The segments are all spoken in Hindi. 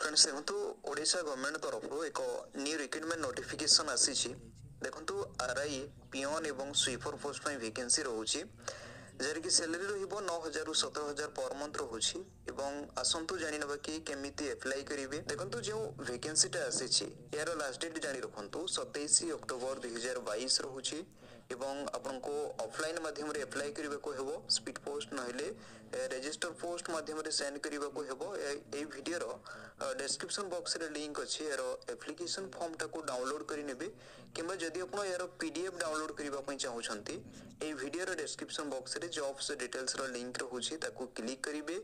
फ्रेंड्स देखो ओडिशा गवर्नमेंट तरफ एक न्यू रिक्रुटमेंट नोटिफिकेशन आसी देखो आरआई पियन एवं स्वीपर पोस्ट वैकेंसी रोचे जार कि सैलरी रहिबो 9,000 रु 17,000 पर मंथ रोची एवं आसंतु जानि नबा कि केमिति अप्लाई करिवे देखंतु जो वैकेंसी टा आसी यार लास्ट डेट जानि रखंतु 27 अक्टोबर 2022 रोची एवं आपनको ऑफलाइन माध्यम रे अप्लाई करबा को हेबो स्पीड पोस्ट नहले रजिस्टर पोस्ट माध्यम रे सेंड करबा को हेबो ए वीडियो रो डिस्क्रिप्शन बॉक्स रे लिंक अछि यार एप्लीकेशन फॉर्म टा को डाउनलोड करि नेबे किबा जदि आपण यार पीडीएफ डाउनलोड करबा पई चाहू छंती ए वीडियो रो डिस्क्रिप्शन बॉक्स रे जॉब्स डिटेल्स रो लिंक रहउछि ताको क्लिक करिवे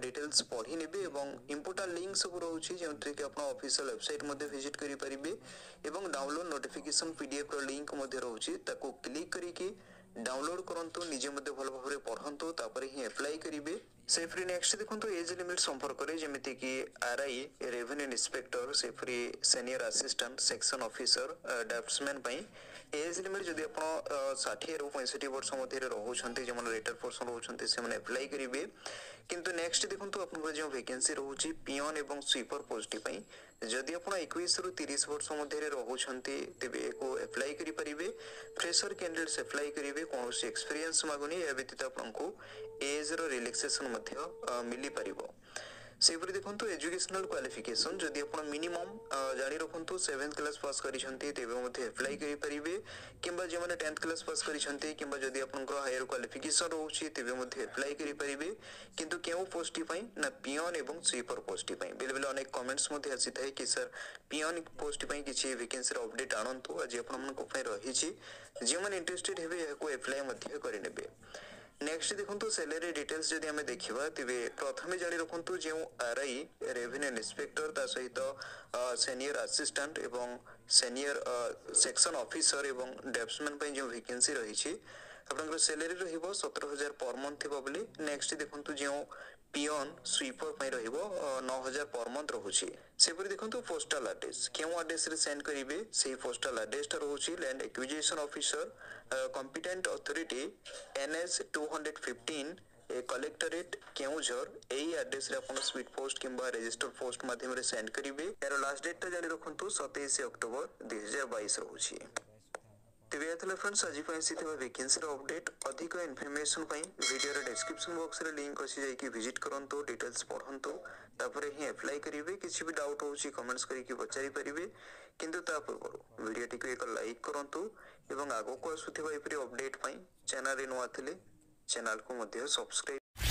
डिटेल्स पढ़ी नेबे एवं इंपोर्टेंट लिंक सब रहउछि जेंतरे कि आपण ऑफिशियल वेबसाइट मध्ये विजिट करि परिबे एवं डाउनलोड नोटिफिकेशन पीडीएफ रो लिंक मध्ये रहउछि ताको क्लिक करिके डाउनलोड करंतु निजे मध्ये भल भाबरे पढंतु तापर ही अप्लाई करिवे से फ्री नेक्स्ट देखंतु एज लिमिट संपर्क रे जेमिति कि आरआई रेवेन्यू इंस्पेक्टर से free senior assistant section officer draughtsman पई एज लिमिट जदि आपण 60 रु 65 वर्ष मध्ये रहउछंती जे मन रिटायर पर्सन रहउछंती से मन अप्लाई करिवे किंतु नेक्स्ट देखंतु आपण जो वैकेंसी रहउची पियन एवं स्वीपर पोस्ट पई जदि आपण 21 रु 30 वर्ष मध्ये रहउछंती तेबे को अप्लाई करि परिबे फ्रेशर कैंडिडेट्स अप्लाई करिवे कोनोसी एक्सपीरियंस मागुनी ए व्यतीत आपनको एज रो रिलैक्सेशन मध्ये मिली परिबो सेपरि देखंतु एजुकेशनल क्वालिफिकेशन जदि आपण मिनिमम जानि रखंतु 7th क्लास पास करिसंती तेबे मध्ये अप्लाई करि परिबे किंबा जे माने 10th क्लास पास करिसंती किंबा जदि आपनकर हायर क्वालिफिकेशन रहउची तेबे मध्ये अप्लाई करि परिबे किंतु केउ पोस्ट पई ना पियन एवं स्वीपर पोस्ट पई बेले बेले अनेक कमेंट्स मध्ये आसी थाए कि सर पियन पोस्ट पई किछि वैकेंसी रो अपडेट आनंतु आज आपण मन को पई रहिछि जे माने इंटरेस्टेड हेबे को अप्लाई मध्ये करि नेबे नेक्स्ट देखंतु सैलरी डिटेल्स जदि हमें देखिबा तिबे प्रथमे जानि रखंतु जे आरआई रेवेन्यू इंस्पेक्टर ता सहित सीनियर असिस्टेंट एवं सीनियर सेक्शन ऑफिसर एवं ड्राफ्ट्समैन पई जो वैकेंसी रहिछि आपनकर सैलरी रहिबो 17,000 पर मंथ थिबो बोली नेक्स्ट देखंतु जे पियन स्वीपर पई रहिबो 9,000 पर मंथ रहउछि सेपरि देखंतु पोस्टल एड्रेस केउ एड्रेस रे सेंड करिवे सेही पोस्टल एड्रेस ता रहउछि land acquisition officer competent authority NS 215 A collectorate Keonjhar एई एड्रेस रे आपण स्पीड पोस्ट किंबा रजिस्टर पोस्ट माध्यम रे सेंड करिवे यार लास्ट डेट ता जानि रखंतु 27 अक्टोबर 2022 रहउछि तेबे एथले फ्रेंड्स आज पई सिथिबा वैकेंसी रो अपडेट अधिक इन्फॉर्मेशन पई वीडियो रे डिस्क्रिप्शन बॉक्स रे लिंक अछि जाई कि विजिट करंतु डिटेल्स पढंतु तापरे ही अप्लाई करिवे किछि भी डाउट होछि कमेंट्स करि कि बचारी परिवे किंतु ता पूर्व वीडियो टिको एक लाइक करंतु एवं आगो को आसुथिबा एपरि अपडेट पई चैनल रे नो आथिले चैनल को मध्ये सब्सक्राइब